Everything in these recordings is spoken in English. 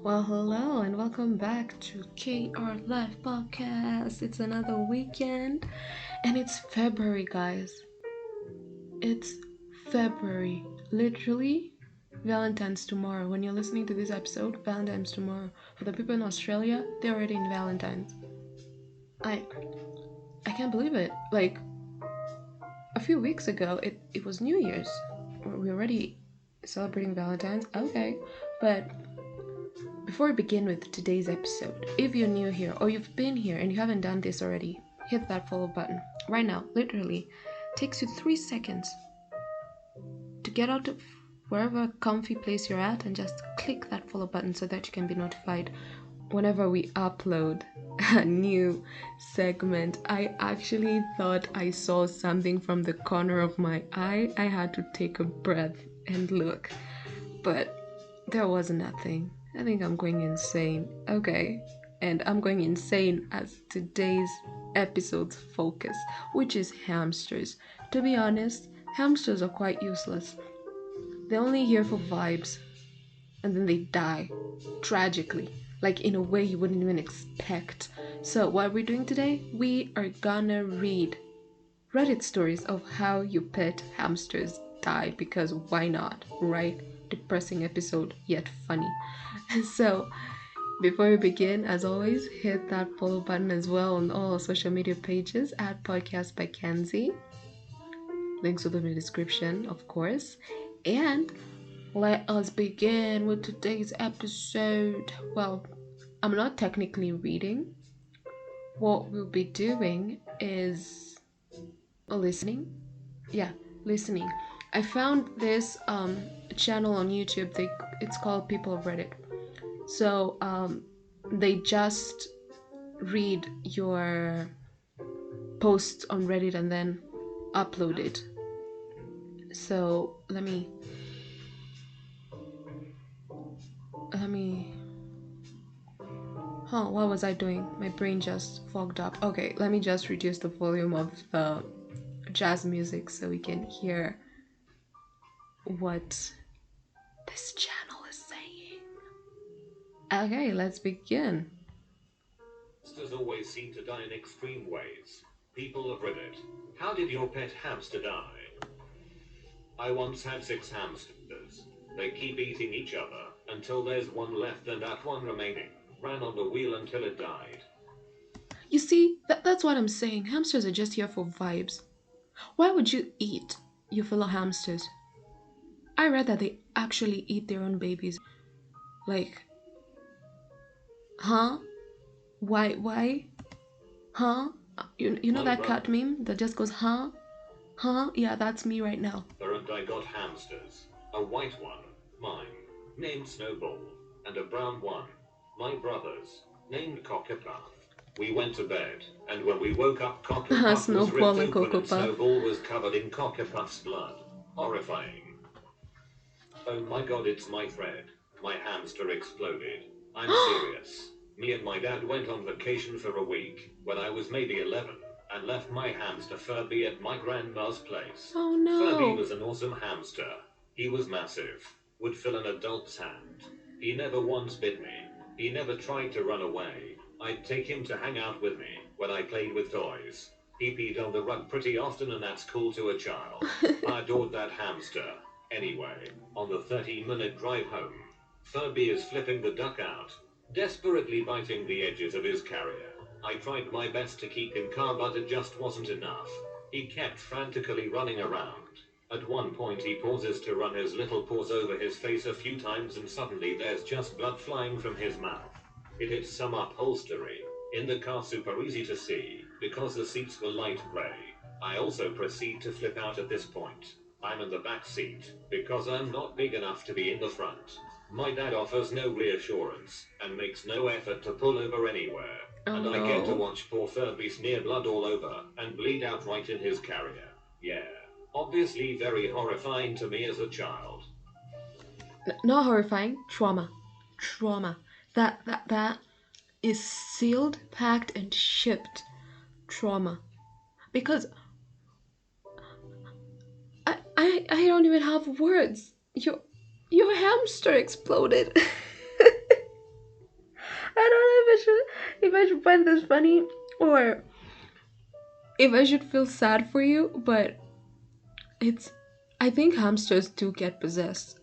Well, hello and welcome back to KR Live Podcast. It's another weekend and it's February, guys. It's February. Literally, Valentine's tomorrow. When you're listening to this episode, Valentine's tomorrow. For the people in Australia, they're already in Valentine's. I can't believe it. Like, a few weeks ago, it was New Year's. We're already celebrating Valentine's. Okay, but before we begin with today's episode, if you're new here or you've been here and you haven't done this already, hit that follow button right now. Literally takes you 3 seconds to get out of wherever comfy place you're at and just click that follow button so that you can be notified whenever we upload a new segment. I actually thought I saw something from the corner of my eye. I had to take a breath and look, but there was nothing. I think I'm going insane. Okay, and I'm going insane as today's episode's focus, which is hamsters. To be honest, hamsters are quite useless. They're only here for vibes, and then they die, tragically, like in a way you wouldn't even expect. So what we're doing today, we are gonna read Reddit stories of how your pet hamsters die, because why not, right? Depressing episode, yet funny. So, before we begin, as always, hit that follow button as well on all social media pages at Podcast by Kenzie. Links will be in the description, of course. And let us begin with today's episode. Well, I'm not technically reading. What we'll be doing is listening. Yeah, listening. I found this channel on YouTube. It's called People of Reddit. So they just read your posts on Reddit and then upload it. So let me what was I doing? My brain just fogged up. Okay, let me just reduce the volume of the jazz music so we can hear what this channel is saying. Okay, let's begin. Hamsters always seem to die in extreme ways. People of Reddit, how did your pet hamster die? I once had 6 hamsters. They keep eating each other until there's one left and that one remaining ran on the wheel until it died. You see, that's what I'm saying. Hamsters are just here for vibes. Why would you eat your fellow hamsters? I read that they actually eat their own babies. Like, huh? Why? Huh? You know that cat meme that just goes, huh? Huh? Yeah, that's me right now. And I got hamsters. A white one, mine, named Snowball, and a brown one, my brother's, named Cockapuff. We went to bed, and when we woke up, Cockapuff was ripped open and Snowball was covered in Cockapuff's blood. Horrifying. Oh my god, it's my thread. My hamster exploded. I'm serious. Me and my dad went on vacation for a week, when I was maybe 11, and left my hamster Furby at my grandma's place. Oh no. Furby was an awesome hamster. He was massive, would fill an adult's hand. He never once bit me. He never tried to run away. I'd take him to hang out with me when I played with toys. He peed on the rug pretty often, and that's cool to a child. I adored that hamster. Anyway, on the 30-minute drive home, Furby is flipping the duck out, desperately biting the edges of his carrier. I tried my best to keep him calm, but it just wasn't enough. He kept frantically running around. At one point he pauses to run his little paws over his face a few times, and suddenly there's just blood flying from his mouth. It hits some upholstery. In the car, super easy to see, because the seats were light grey. I also proceed to flip out at this point. I'm in the back seat, because I'm not big enough to be in the front. My dad offers no reassurance, and makes no effort to pull over anywhere. And I get to watch poor Furby smear blood all over, and bleed out right in his carrier. Yeah, obviously very horrifying to me as a child. Not horrifying, trauma. That is sealed, packed, and shipped trauma. Because I don't even have words. Your hamster exploded. if I should find this funny, or if I should feel sad for you, but it's, I think hamsters do get possessed.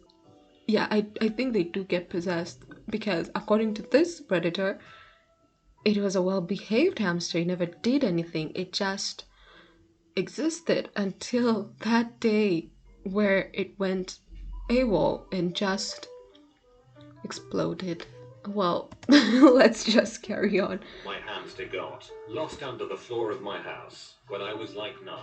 Yeah, I think they do get possessed because according to this predator, it was a well-behaved hamster. It never did anything. It just existed until that day where it went AWOL and just exploded. Well, let's just carry on. My hamster got lost under the floor of my house when I was like 9.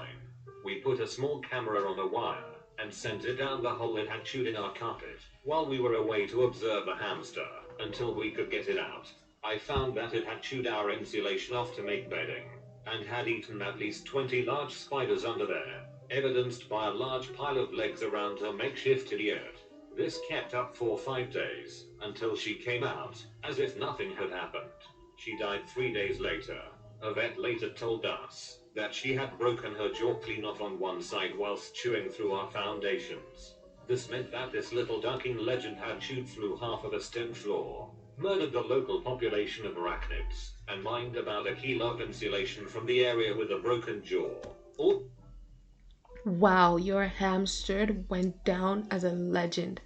We put a small camera on a wire and sent it down the hole it had chewed in our carpet while we were away to observe the hamster until we could get it out. I found that it had chewed our insulation off to make bedding and had eaten at least 20 large spiders under there, evidenced by a large pile of legs around her makeshift idiot. This kept up for 5 days, until she came out, as if nothing had happened. She died 3 days later. A vet later told us that she had broken her jaw clean off on one side whilst chewing through our foundations. This meant that this little ducking legend had chewed through half of a stone floor, murdered the local population of arachnids, and mined about a kilo of insulation from the area with a broken jaw. Wow, your hamster went down as a legend.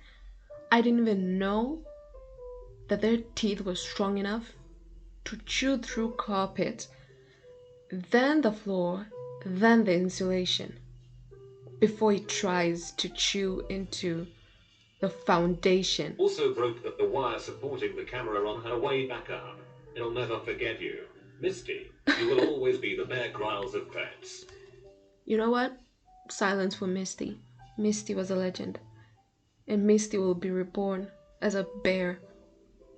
I didn't even know that their teeth were strong enough to chew through carpet, then the floor, then the insulation, before it tries to chew into the foundation. Also broke the wire supporting the camera on her way back up. It'll never forget you. Misty, you will always be the Bear Grylls of pets. You know what? Silence for Misty. Misty was a legend. And Misty will be reborn as a bear.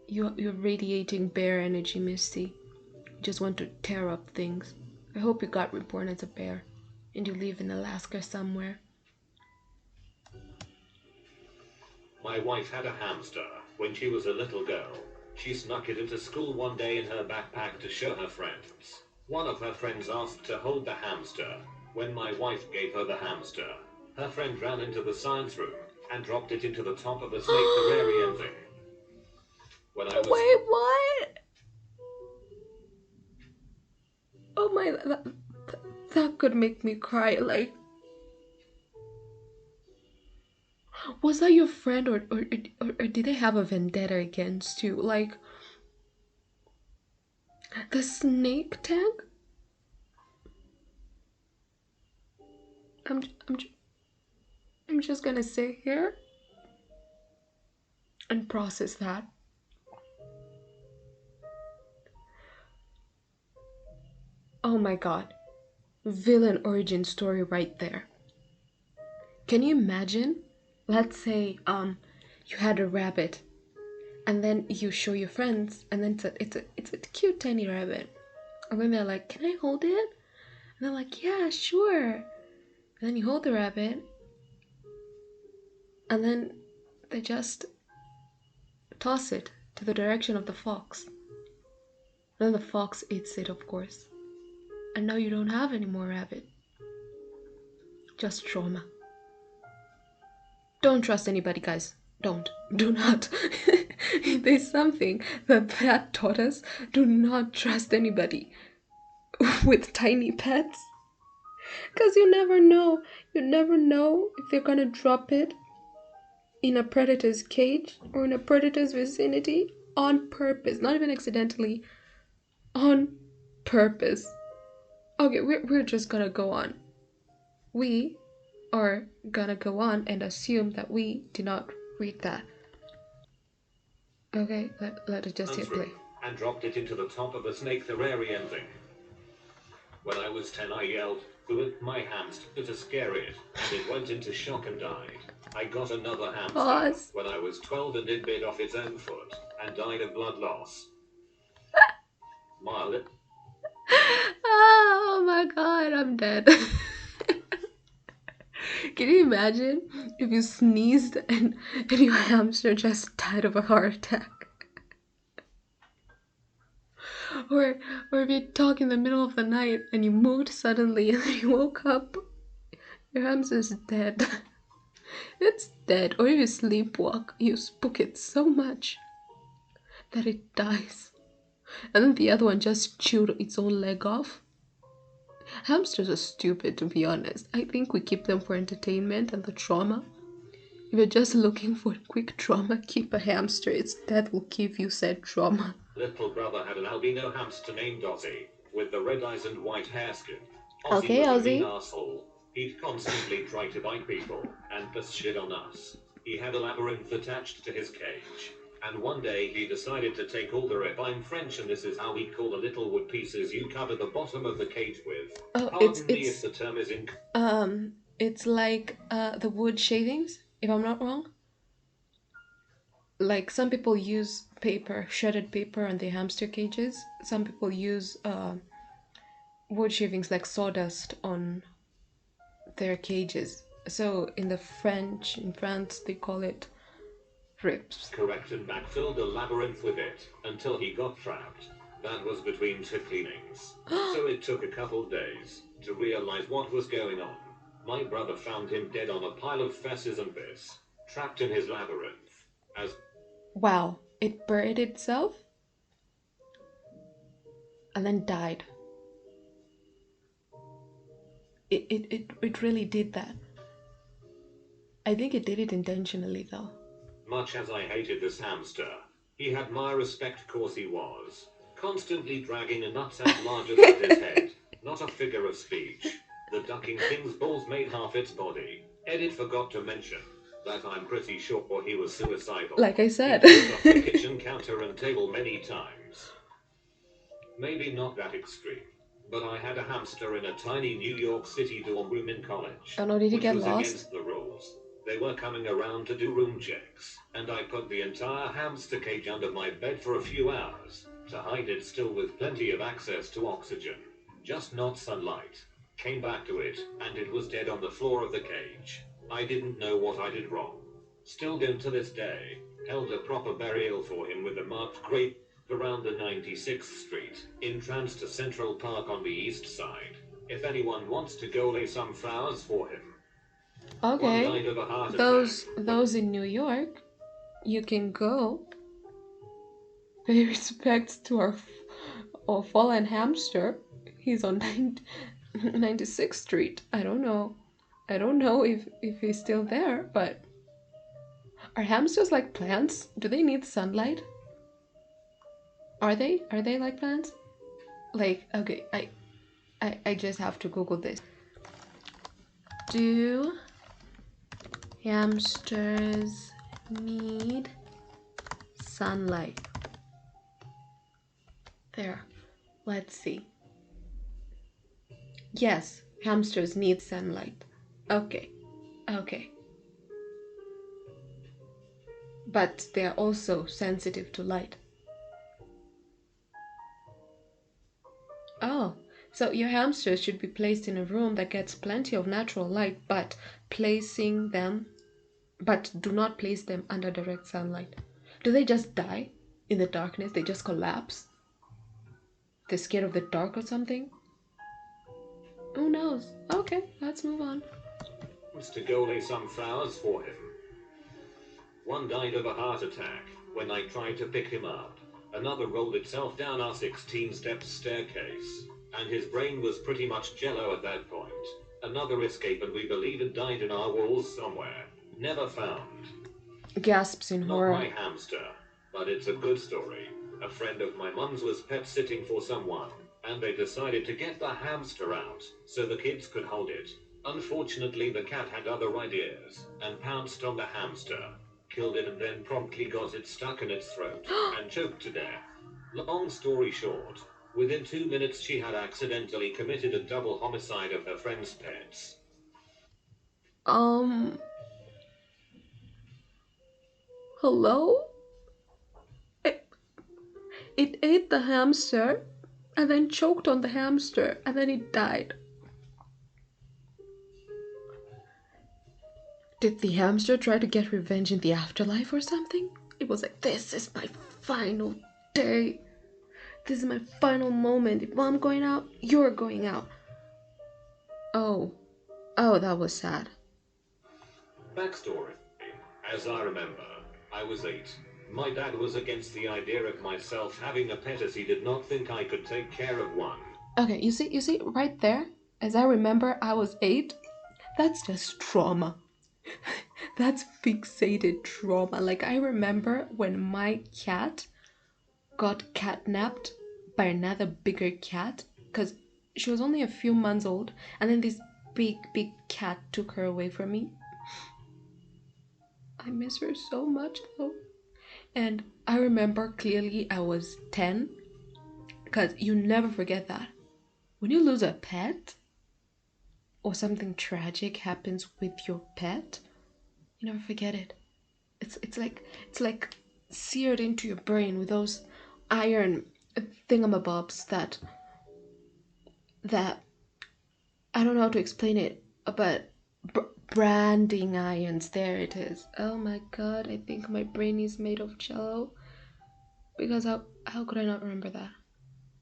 You're radiating bear energy, Misty. You just want to tear up things. I hope you got reborn as a bear and you live in Alaska somewhere. My wife had a hamster when she was a little girl. She snuck it into school one day in her backpack to show her friends. One of her friends asked to hold the hamster. When my wife gave her the hamster, her friend ran into the science room and dropped it into the top of a snake terrarium thing. When I was Wait, what? Oh my, that could make me cry. Like, was that your friend, or did they have a vendetta against you? Like, the snake tank? I'm just gonna sit here and process that. Oh my god. Villain origin story right there. Can you imagine? Let's say you had a rabbit and then you show your friends and then it's a cute tiny rabbit. And then they're like, "Can I hold it?" And they're like, "Yeah, sure." And then you hold the rabbit and then they just toss it to the direction of the fox. Then the fox eats it, of course. And now you don't have any more rabbit. Just trauma. Don't trust anybody, guys. Don't. Do not. There's something that taught us. Do not trust anybody with tiny pets. Because you never know. You never know if they're gonna drop it in a predator's cage or in a predator's vicinity on purpose. Not even accidentally. On purpose. Okay, we're just gonna go on. We are gonna go on and assume that we did not read that. Okay, let us just hit play. And dropped it into the top of a snake terrarium thing. When I was 10, I yelled, "Whip my hamster" to scare it, and it went into shock and died. I got another hamster Pause. when I was 12 and it bit off its own foot and died of blood loss. Mild. Oh my god, I'm dead. Can you imagine if you sneezed and your hamster just died of a heart attack? Or if you talk in the middle of the night and you moved suddenly and then you woke up, your hamster's dead. It's dead. Or if you sleepwalk, you spook it so much that it dies. And then the other one just chewed its own leg off. Hamsters are stupid, to be honest. I think we keep them for entertainment and the trauma. If you're just looking for quick trauma, keep a hamster. Its death will give you said trauma. Little brother had an albino hamster named Ozzy, with the red eyes and white hair skin. Ozzy Okay, was a mean Ozzy. asshole. He'd constantly try to bite people and piss shit on us. He had a labyrinth attached to his cage. And one day he decided to take all the rip. I'm French and this is how we call the little wood pieces you cover the bottom of the cage with. Oh, Pardon me if the term is it's like the wood shavings, if I'm not wrong. Like some people use paper, shredded paper on their hamster cages. Some people use wood shavings like sawdust on their cages. So in France, they call it rips. correct and backfilled a labyrinth with it until he got trapped. That was between two cleanings. So it took a couple days to realize what was going on. My brother found him dead on a pile of fesses and piss, trapped in his labyrinth. As Wow, it buried itself and then died. It really did that. I think it did it intentionally though. much as I hated this hamster, he had my respect cause he was constantly dragging a nutsack larger than his head, not a figure of speech. The ducking thing's balls made half its body. Edit forgot to mention that I'm pretty sure he was suicidal. Like I said. He jumped off the kitchen counter and table many times. Maybe not that extreme, but I had a hamster in a tiny New York City dorm room in college, Oh no, did he which get was lost? against the rules. They were coming around to do room checks, and I put the entire hamster cage under my bed for a few hours to hide it still with plenty of access to oxygen, just not sunlight. Came back to it, and it was dead on the floor of the cage. I didn't know what I did wrong. Still don't to this day. Held a proper burial for him with a marked grave around the 96th Street entrance to Central Park on the east side. If anyone wants to go lay some flowers for him. One Okay. died of a heart Those attack. in New York, you can go pay respects to our fallen hamster. He's on 96th Street. I don't know. I don't know if he's still there, but are hamsters like plants? Do they need sunlight? Are they? Are they like plants? Like, okay, I just have to Google this. Do hamsters need sunlight? There. Let's see. Yes, hamsters need sunlight. Okay. Okay. But they are also sensitive to light. Oh, so your hamsters should be placed in a room that gets plenty of natural light, but do not place them under direct sunlight. Do they just die in the darkness? They just collapse? They're scared of the dark or something? Who knows? Okay, let's move on. To go lay some flowers for him. One died of a heart attack when I tried to pick him up. Another rolled itself down our 16-step staircase, and his brain was pretty much jello at that point. Another escaped and we believe it died in our walls somewhere. Never found. Gasps in Not horror. my hamster, but it's a good story. A friend of my mum's was pet sitting for someone, and they decided to get the hamster out so the kids could hold it. Unfortunately, the cat had other ideas and pounced on the hamster, killed it, and then promptly got it stuck in its throat and choked to death. Long story short, within 2 minutes she had accidentally committed a double homicide of her friend's pets. Hello? It ate the hamster and then choked on the hamster and then it died. Did the hamster try to get revenge in the afterlife or something? It was like, this is my final day. This is my final moment. If I'm going out, you're going out. Oh, that was sad. Backstory. As I remember, I was 8. My dad was against the idea of myself having a pet as he did not think I could take care of one. Okay, you see, right there, as I remember, I was 8. That's just trauma. That's fixated trauma. Like, I remember when my cat got catnapped by another bigger cat, because she was only a few months old, and then this big cat took her away from me. I miss her so much though. And I remember clearly I was 10, because you never forget that. When you lose a pet, or something tragic happens with your pet, you never forget it. It's like seared into your brain with those iron thingamabobs that I don't know how to explain it, but branding irons. There it is. Oh my god! I think my brain is made of jello. Because how could I not remember that?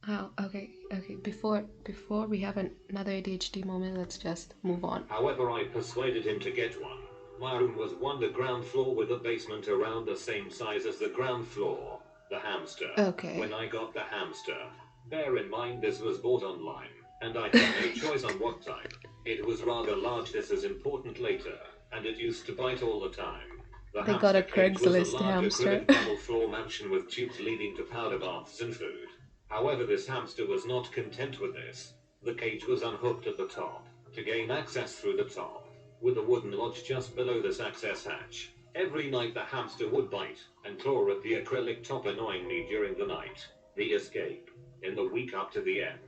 How? Okay. Before we have another ADHD moment, let's just move on. However, I persuaded him to get one. My room was the ground floor with a basement around the same size as the ground floor. The hamster. Okay. When I got the hamster, bear in mind this was bought online, and I had no choice on what type. It was rather large, this is important later, and it used to bite all the time. The They got a cage was Craigslist a large hamster. acrylic double floor mansion with tubes leading to powder baths and food. However, this hamster was not content with this. The cage was unhooked at the top to gain access through the top, with a wooden lodge just below this access hatch. Every night the hamster would bite and claw at the acrylic top, annoying me during the night. The escape. In the week up to the end,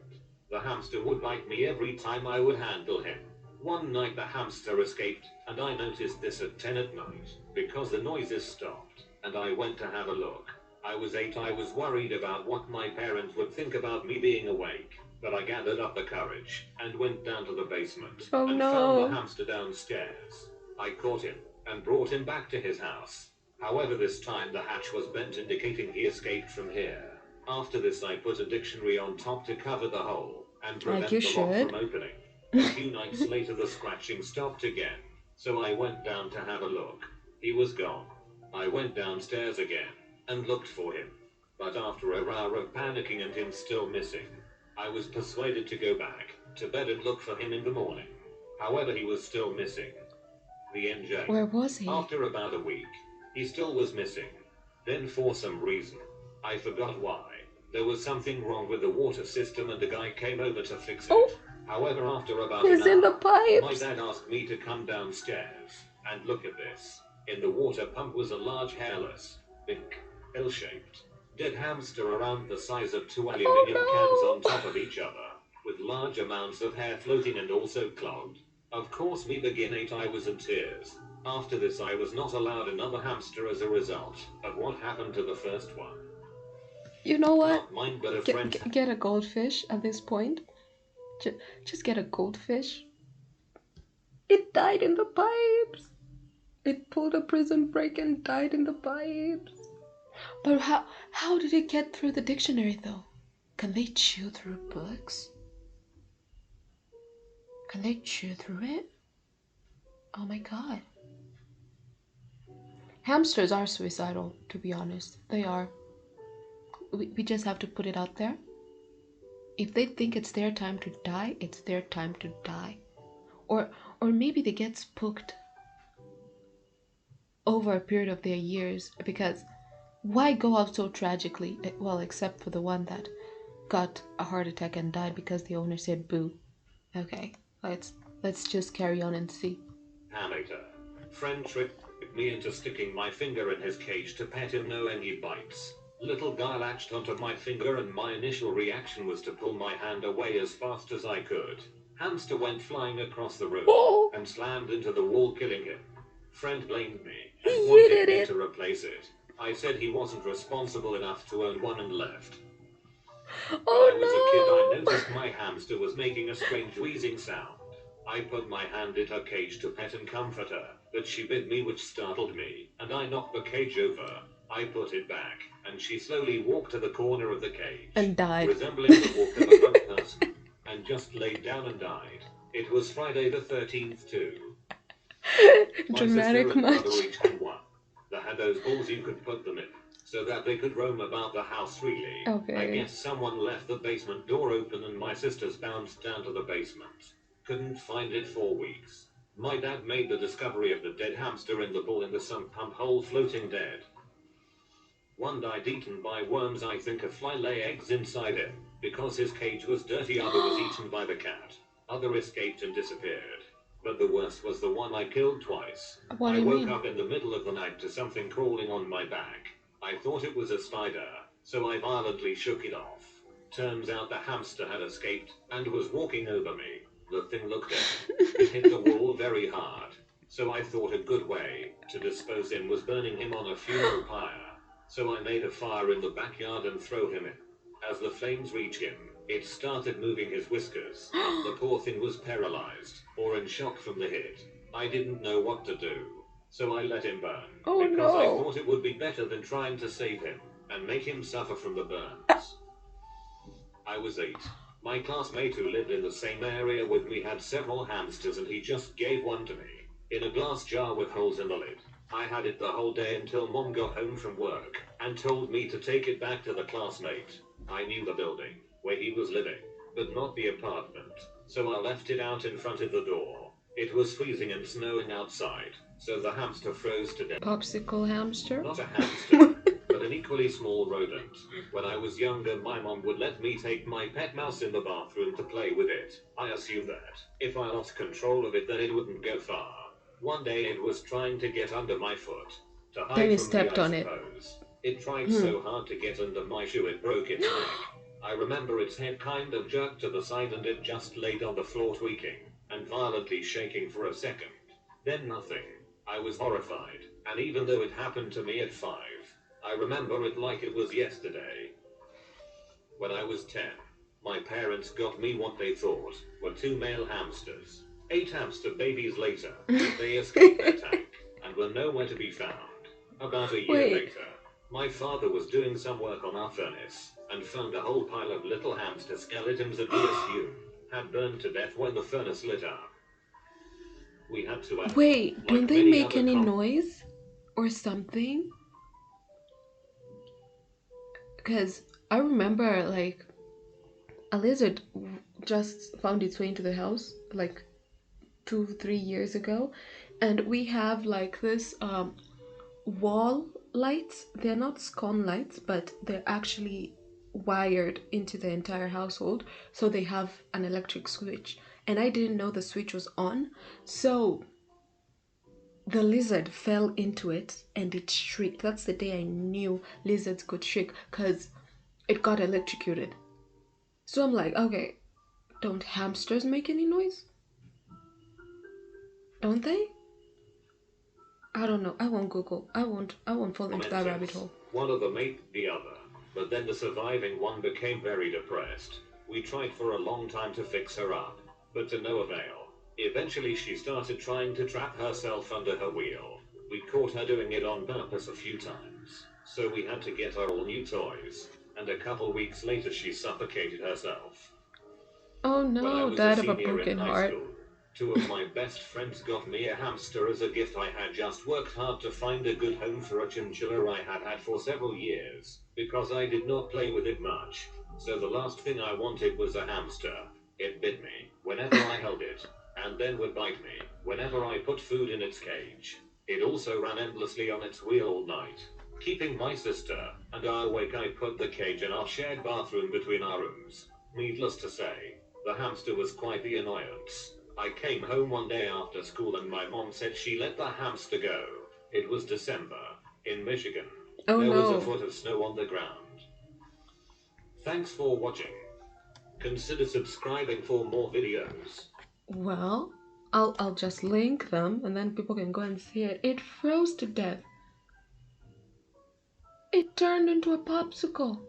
the hamster would bite me every time I would handle him. One night the hamster escaped, and I noticed this at 10 at night, because the noises stopped, and I went to have a look. I was 8, I was worried about what my parents would think about me being awake, but I gathered up the courage, and went down to the basement, and found the hamster downstairs. I caught him, and brought him back to his house. However, this time the hatch was bent, indicating he escaped from here. After this, I put a dictionary on top to cover the hole, and prevent the lock from opening. A few nights later the scratching stopped again, so I went down to have a look. He was gone. I went downstairs again, and looked for him. But after an hour of panicking and him still missing, I was persuaded to go back to bed and look for him in the morning. However, he was still missing. The NJ. Where was he? After about a week, he still was missing. Then for some reason, I forgot why, there was something wrong with the water system and a guy came over to fix it. However, after about an hour, in the pipes. My dad asked me to come downstairs and look at this. In the water pump was a large hairless, pink, L-shaped, dead hamster around the size of 2 aluminium cans on top of each other, with large amounts of hair floating and also clogged. Of course, me begin 8, I was in tears. After this, I was not allowed another hamster as a result of what happened to the first one. You know what? Not mine, but a friend. Get a goldfish at this point. Just get a goldfish. It died in the pipes. It pulled a prison break and died in the pipes. But how did it get through the dictionary though? Can they chew through books? Can they chew through it? Oh my god. Hamsters are suicidal, to be honest. They are. We just have to put it out there. If they think it's their time to die, it's their time to die. Or maybe they get spooked over a period of their years, because why go out so tragically? Well, except for the one that got a heart attack and died because the owner said boo. Okay, let's just carry on and see. Amateur. Friend tricked me into sticking my finger in his cage to pet him, knowing he bites. Little guy latched onto my finger and my initial reaction was to pull my hand away as fast as I could. Hamster went flying across the room and slammed into the wall, killing him. Friend blamed me and wanted me to replace it. I said he wasn't responsible enough to own one and left. When I was a kid, I noticed my hamster was making a strange wheezing sound. I put my hand in her cage to pet and comfort her, but she bit me, which startled me, and I knocked the cage over. I put it back, and she slowly walked to the corner of the cage and died, resembling the walk of a drunk person, and just laid down and died. It was Friday the 13th too. Dramatic My sister and much. brother each had one. They had those balls you could put them in. so that they could roam about the house freely. Okay. I guess someone left the basement door open and my sisters bounced down to the basement. Couldn't find it for weeks. My dad made the discovery of the dead hamster in the bowl in the sump pump hole floating dead. One died eaten by worms. I think a fly lay eggs inside him. Because his cage was dirty, other was eaten by the cat. Other escaped and disappeared. But the worst was the one I killed twice. What do I you woke mean? up in the middle of the night to something crawling on my back. I thought it was a spider, so I violently shook it off. Turns out the hamster had escaped and was walking over me. The thing looked dead. It hit the wall very hard. So I thought a good way to dispose him was burning him on a funeral pyre. So I made a fire in the backyard and threw him in. As the flames reached him, it started moving his whiskers. The poor thing was paralyzed, or in shock from the hit. I didn't know what to do, so I let him burn. Oh, because I no. thought it would be better than trying to save him, and make him suffer from the burns. I was 8. My classmate who lived in the same area with me had several hamsters and he just gave one to me, in a glass jar with holes in the lid. I had it the whole day until Mom got home from work and told me to take it back to the classmate. I knew the building where he was living, but not the apartment, so I left it out in front of the door. It was freezing and snowing outside, so the hamster froze to death. Popsicle hamster? Not a hamster, but an equally small rodent. When I was younger, my mom would let me take my pet mouse in the bathroom to play with it. I assumed that if I lost control of it, then it wouldn't go far. One day it was trying to get under my foot. To hide Then you from stepped me, I on it. suppose. It tried so hard to get under my shoe it broke its neck. I remember its head kind of jerked to the side and it just laid on the floor tweaking and violently shaking for a second. Then nothing. I was horrified, and even though it happened to me at 5, I remember it like it was yesterday. When I was 10, my parents got me what they thought were 2 male hamsters. 8 hamster babies later, they escaped their tank and were nowhere to be found. About a year later, my father was doing some work on our furnace and found a whole pile of little hamster skeletons that we assumed had burned to death when the furnace lit up. We had to Wait, don't they make any noise or something? Because I remember like a lizard just found its way into the house like 2-3 years ago, and we have like this wall lights. They're not scone lights, but they're actually wired into the entire household, so they have an electric switch, and I didn't know the switch was on, so the lizard fell into it and it shrieked. That's the day I knew lizards could shriek, because it got electrocuted. So I'm like, okay, don't hamsters make any noise? Don't they? I don't know. I won't Google. I won't fall into that rabbit hole. One of them ate the other, but then the surviving one became very depressed. We tried for a long time to fix her up, but to no avail. Eventually she started trying to trap herself under her wheel. We caught her doing it on purpose a few times, so we had to get her all new toys, and a couple weeks later she suffocated herself. Oh no, died of a broken heart. School, 2 of my best friends got me a hamster as a gift. I had just worked hard to find a good home for a chinchilla I had had for several years, because I did not play with it much. So the last thing I wanted was a hamster. It bit me whenever I held it, and then would bite me whenever I put food in its cage. It also ran endlessly on its wheel all night. Keeping my sister and I awake, I put the cage in our shared bathroom between our rooms. Needless to say, the hamster was quite the annoyance. I came home one day after school and my mom said she let the hamster go. It was December, in Michigan. Oh there was no. a foot of snow on the ground. Thanks for watching. Consider subscribing for more videos. Well, I'll just link them and then people can go and see it. It froze to death. It turned into a popsicle.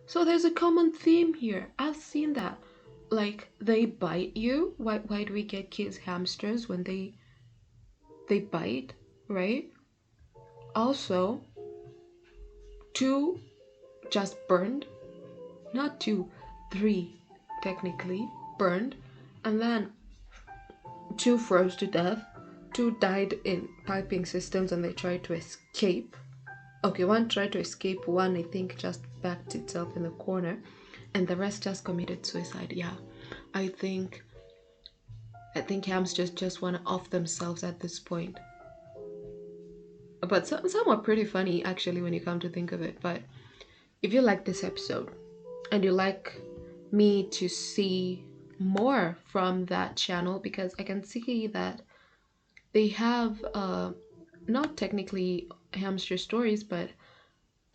So there's a common theme here. I've seen that. Like, they bite you. Why do we get kids hamsters when they bite, right? Also, 2 just burned. Not 2, 3 technically burned. And then 2 froze to death. 2 died in piping systems and they tried to escape. Okay, one tried to escape, one I think just backed itself in the corner, and the rest just committed suicide. Yeah, I think hamsters just want to off themselves at this point. But some are pretty funny actually when you come to think of it. But if you like this episode and you like me to see more from that channel, because I can see that they have not technically hamster stories, but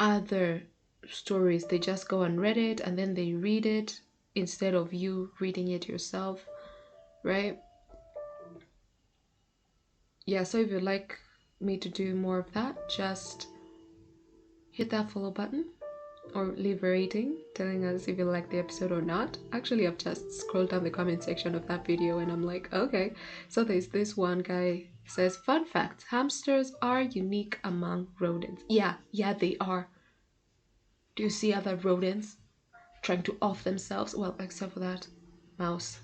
other stories. They just go on Reddit and then they read it instead of you reading it yourself, right? Yeah, so if you'd like me to do more of that, just hit that follow button or leave a rating telling us if you like the episode or not. Actually, I've just scrolled down the comment section of that video and I'm like, okay. So there's this one guy says, fun fact, hamsters are unique among rodents. Yeah, they are. Do you see other rodents trying to off themselves? Well, except for that mouse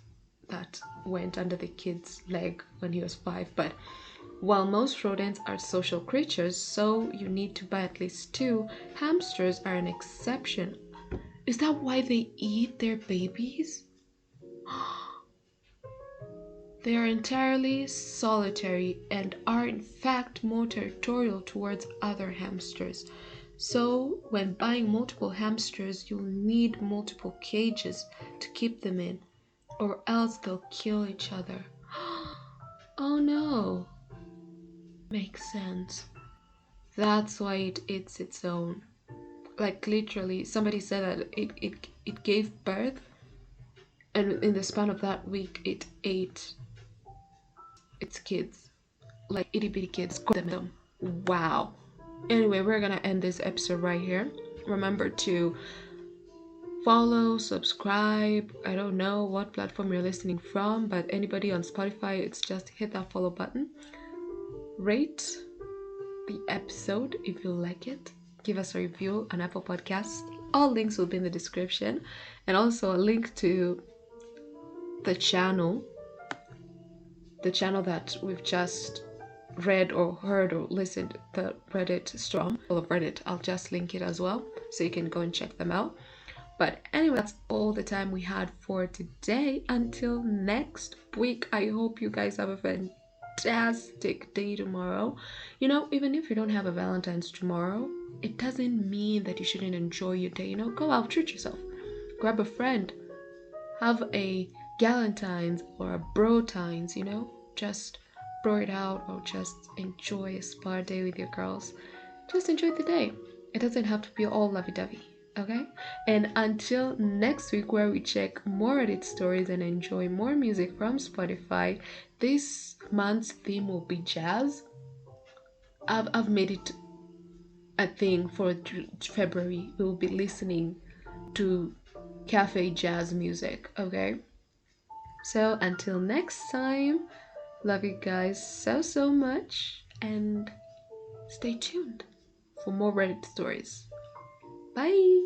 that went under the kid's leg when he was 5. But while most rodents are social creatures, so you need to buy at least 2, hamsters are an exception. Is that why they eat their babies? They are entirely solitary and are in fact more territorial towards other hamsters. So when buying multiple hamsters, you'll need multiple cages to keep them in, or else they'll kill each other. Oh no. Makes sense. That's why it eats its own. Like literally, somebody said that it gave birth, and in the span of that week, it ate its kids, like itty bitty kids. Them. Wow. Anyway, we're gonna end this episode right here. Remember to follow, subscribe. I don't know what platform you're listening from, but anybody on Spotify, it's just hit that follow button. Rate the episode if you like it. Give us a review on Apple Podcasts. All links will be in the description, and also a link to the channel that we've just read or heard or listened, the Reddit storm of Reddit. I'll just link it as well so you can go and check them out. But anyway, that's all the time we had for today. Until next week, I hope you guys have a fantastic day tomorrow. You know, even if you don't have a Valentine's tomorrow, it doesn't mean that you shouldn't enjoy your day. You know, go out, treat yourself, grab a friend, have a galentine's or a brotines, you know, just bro it out, or just enjoy a spa day with your girls. Just enjoy the day. It doesn't have to be all lovey-dovey, okay? And until next week, where we check more Reddit stories and enjoy more music from Spotify, this month's theme will be jazz. I've made it a thing for February. We will be listening to Café jazz music, okay? So until next time, love you guys so much, and stay tuned for more Reddit stories. Bye!